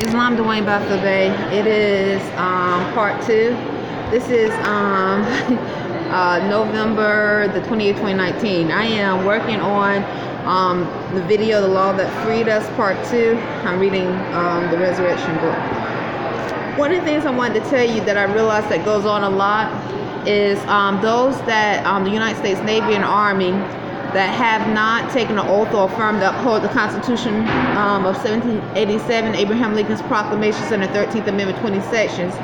Islam Dwayne Bey. It is part 2. This is November the 20th, 2019. I am working on the video, The Law That Freed Us, part 2. I'm reading the Resurrection book. One of the things I wanted to tell you that I realized that goes on a lot is those that the United States Navy and Army that have not taken an oath or affirmed to uphold the Constitution of 1787, Abraham Lincoln's proclamations, and the 13th Amendment, 20 sections,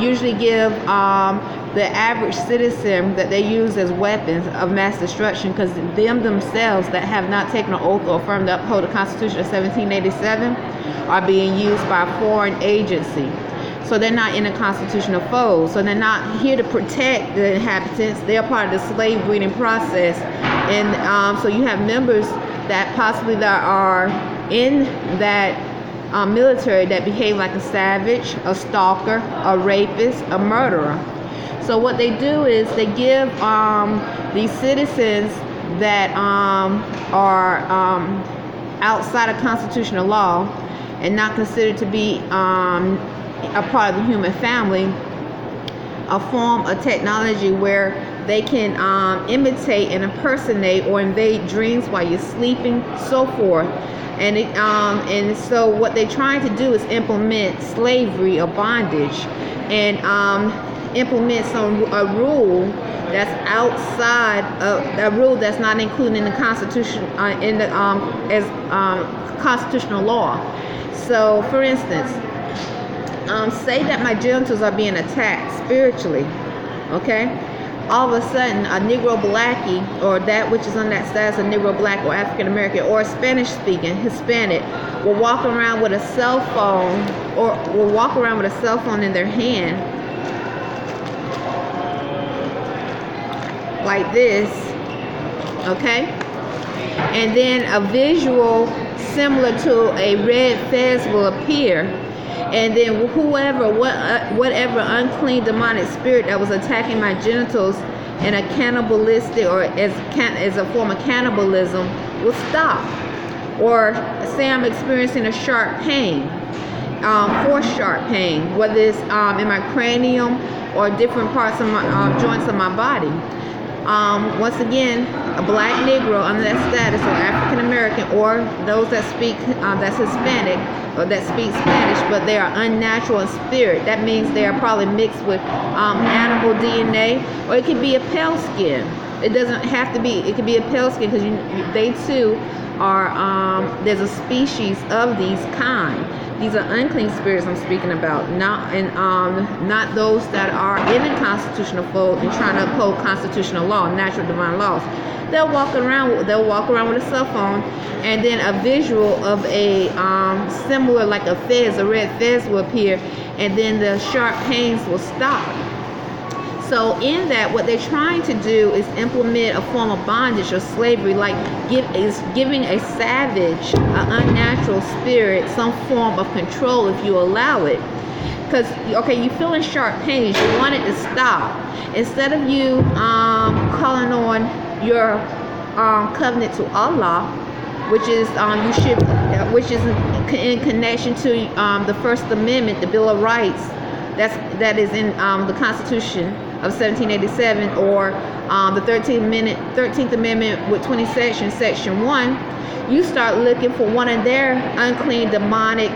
usually give the average citizen that they use as weapons of mass destruction, because them themselves that have not taken an oath or affirmed to uphold the Constitution of 1787 are being used by a foreign agency. So they're not in a constitutional fold. So they're not here to protect the inhabitants. They're part of the slave breeding process. And so you have members that possibly that are in that military that behave like a savage, a stalker, a rapist, a murderer. So what they do is they give these citizens that are outside of constitutional law and not considered to be a part of the human family, a form of technology where they can imitate and impersonate or invade dreams while you're sleeping, so forth. And so what they're trying to do is implement slavery or bondage, and implement a rule that's outside of a rule that's not included in the Constitution, as constitutional law. So, for instance, say that my genitals are being attacked spiritually, okay? All of a sudden, a Negro Blackie, or that which is on that status of Negro Black or African American or Spanish speaking Hispanic, will walk around with a cell phone, or will walk around with a cell phone in their hand like this, okay? And then a visual similar to a red fez will appear. And then whatever unclean demonic spirit that was attacking my genitals in a cannibalistic or as a form of cannibalism will stop. Or say I'm experiencing a sharp pain, forced sharp pain, whether it's in my cranium or different parts of my joints of my body. Once again, a black Negro under that status, or African American, or those that speak that's Hispanic or that speak Spanish, but they are unnatural in spirit. That means they are probably mixed with animal DNA, or it could be a pale skin. It doesn't have to be. It could be a pale skin, because they too are. There's a species of these kind. These are unclean spirits I'm speaking about, not those that are in a constitutional fold and trying to uphold constitutional law, natural divine laws. They'll walk around with a cell phone, and then a visual of a similar, like a fez, a red fez will appear, and then the sharp pains will stop. So in that, what they're trying to do is implement a form of bondage or slavery, like giving a savage, an unnatural spirit some form of control if you allow it. Because, okay, you're feeling sharp pains, you want it to stop. Instead of you calling on your covenant to Allah, which is which is in connection to the First Amendment, the Bill of Rights, that is in the Constitution of 1787, or the 13th Amendment with 20 sections, Section 1, you start looking for one of their unclean, demonic,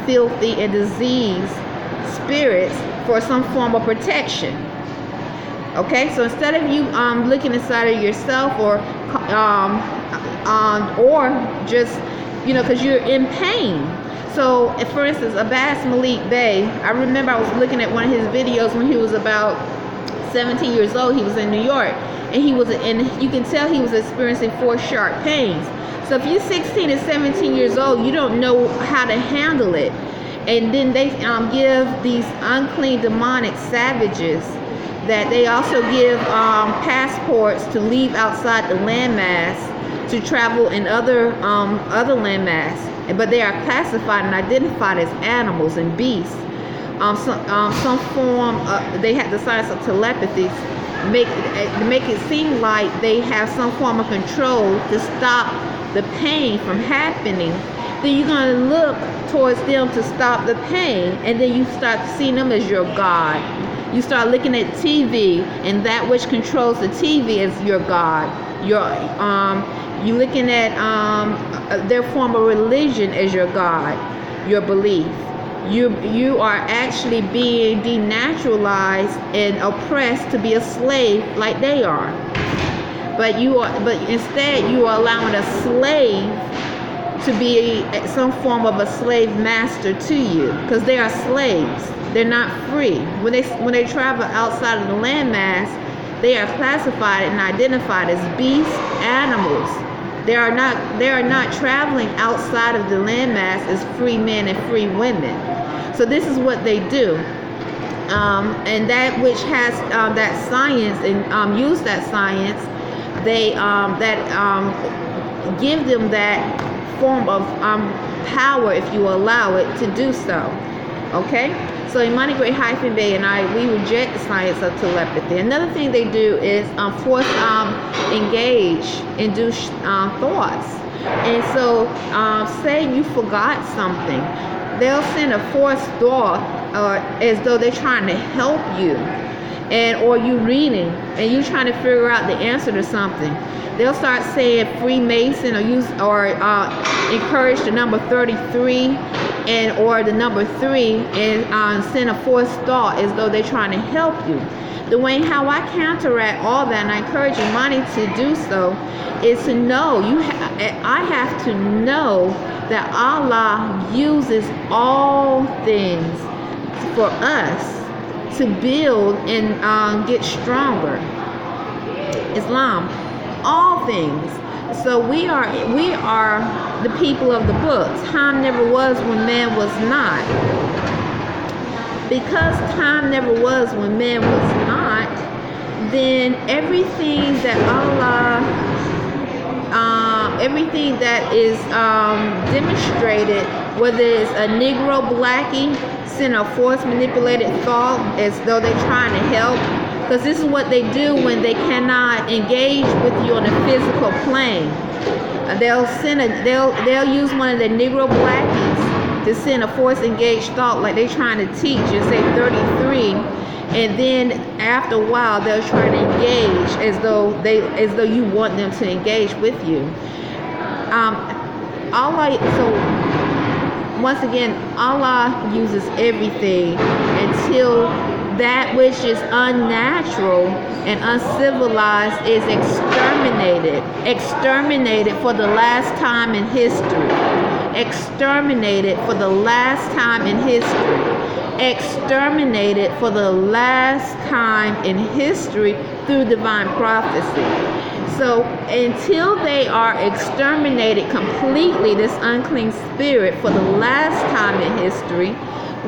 filthy, and diseased spirits for some form of protection. Okay, so instead of you looking inside of yourself, or just, because you're in pain. So, for instance, Abbas Malik Bey, I remember I was looking at one of his videos when he was about 17 years old. He was in New York, and you can tell he was experiencing 4 sharp pains. So if you're 16 and 17 years old, you don't know how to handle it. And then they give these unclean demonic savages that they also give passports to leave outside the landmass to travel in other landmass. But they are classified and identified as animals and beasts. Some form, they have the science of telepathy, make it seem like they have some form of control to stop the pain from happening, then you're going to look towards them to stop the pain, and then you start seeing them as your God. You start looking at TV, and that which controls the TV is your God. You're looking at their form of religion as your God, your belief. You are actually being denaturalized and oppressed to be a slave like they are. But instead you are allowing a slave to be some form of a slave master to you, because they are slaves. They're not free. When they travel outside of the landmass, they are classified and identified as beasts, animals. They are not traveling outside of the landmass as free men and free women. So this is what they do. And that which has that science and use that science, they give them that form of power if you allow it to do so. Okay? So Arrington-Bey and we reject the science of telepathy. Another thing they do is force engage, induce thoughts. And so say you forgot something, they'll send a forced thought as though they're trying to help you, or you reading and you trying to figure out the answer to something. They'll start saying Freemason or encourage the number 33 or the number 3 and send a forced thought as though they're trying to help you. The way how I counteract all that, and I encourage Imani to do so, is to know I have to know that Allah uses all things for us to build and get stronger. Islam, all things. So we are the people of the book. Time never was when man was not. Because time never was when man was not, then everything that Allah, everything that is demonstrated, whether it's a Negro blackie, send a force manipulated thought as though they're trying to help, because this is what they do when they cannot engage with you on a physical plane. They'll use one of the Negro blackies to send a force engaged thought like they're trying to teach and say 33, and then after a while they'll try to engage as though you want them to engage with you. So once again, Allah uses everything until that which is unnatural and uncivilized is exterminated for the last time in history. Exterminated for the last time in history. Exterminated for the last time in history through divine prophecy. So until they are exterminated completely, this unclean spirit, for the last time in history,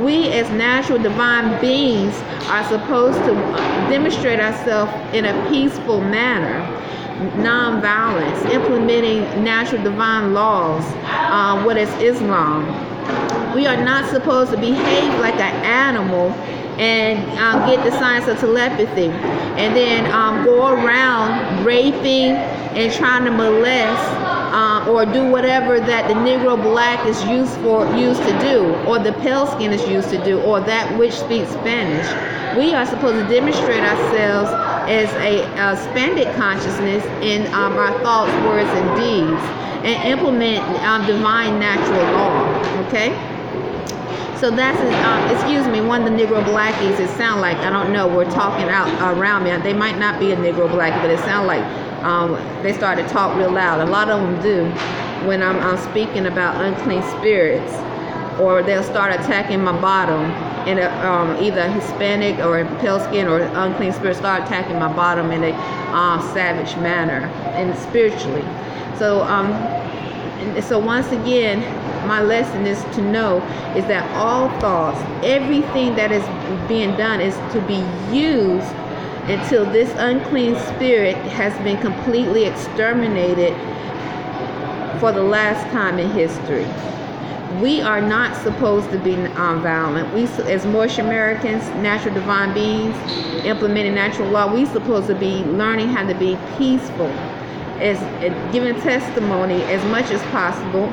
we as natural divine beings are supposed to demonstrate ourselves in a peaceful manner, non-violence, implementing natural divine laws, what is Islam. We are not supposed to behave like an animal and get the science of telepathy and then go around raping and trying to molest or do whatever that the Negro black is used to do, or the pale skin is used to do, or that which speaks Spanish. We are supposed to demonstrate ourselves as a expanded consciousness in our thoughts, words, and deeds, and implement divine natural law. Okay? So that's one of the Negro blackies. It sound like, I don't know, we're talking out around me. They might not be a Negro blackie, but it sound like they start to talk real loud. A lot of them do when I'm speaking about unclean spirits, or they'll start attacking my bottom in either Hispanic or pale skin or unclean spirits start attacking my bottom in a savage manner and spiritually. So once again, my lesson is to know is that all thoughts, everything that is being done is to be used until this unclean spirit has been completely exterminated for the last time in history. We are not supposed to be violent. We, as Moorish Americans, natural divine beings, implementing natural law, we supposed to be learning how to be peaceful, as giving testimony as much as possible,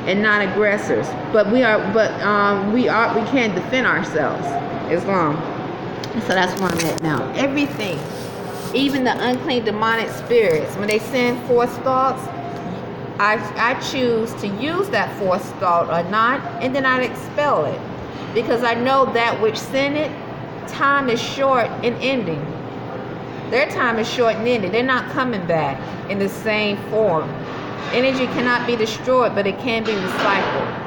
and not aggressors. But we can defend ourselves. Islam. So that's where I'm at now. Everything, even the unclean demonic spirits, when they send forth thoughts, I choose to use that forth thought or not, and then I expel it, because I know that which sent it, time is short and ending. Their time is short and ending. They're not coming back in the same form. Energy cannot be destroyed, but it can be recycled.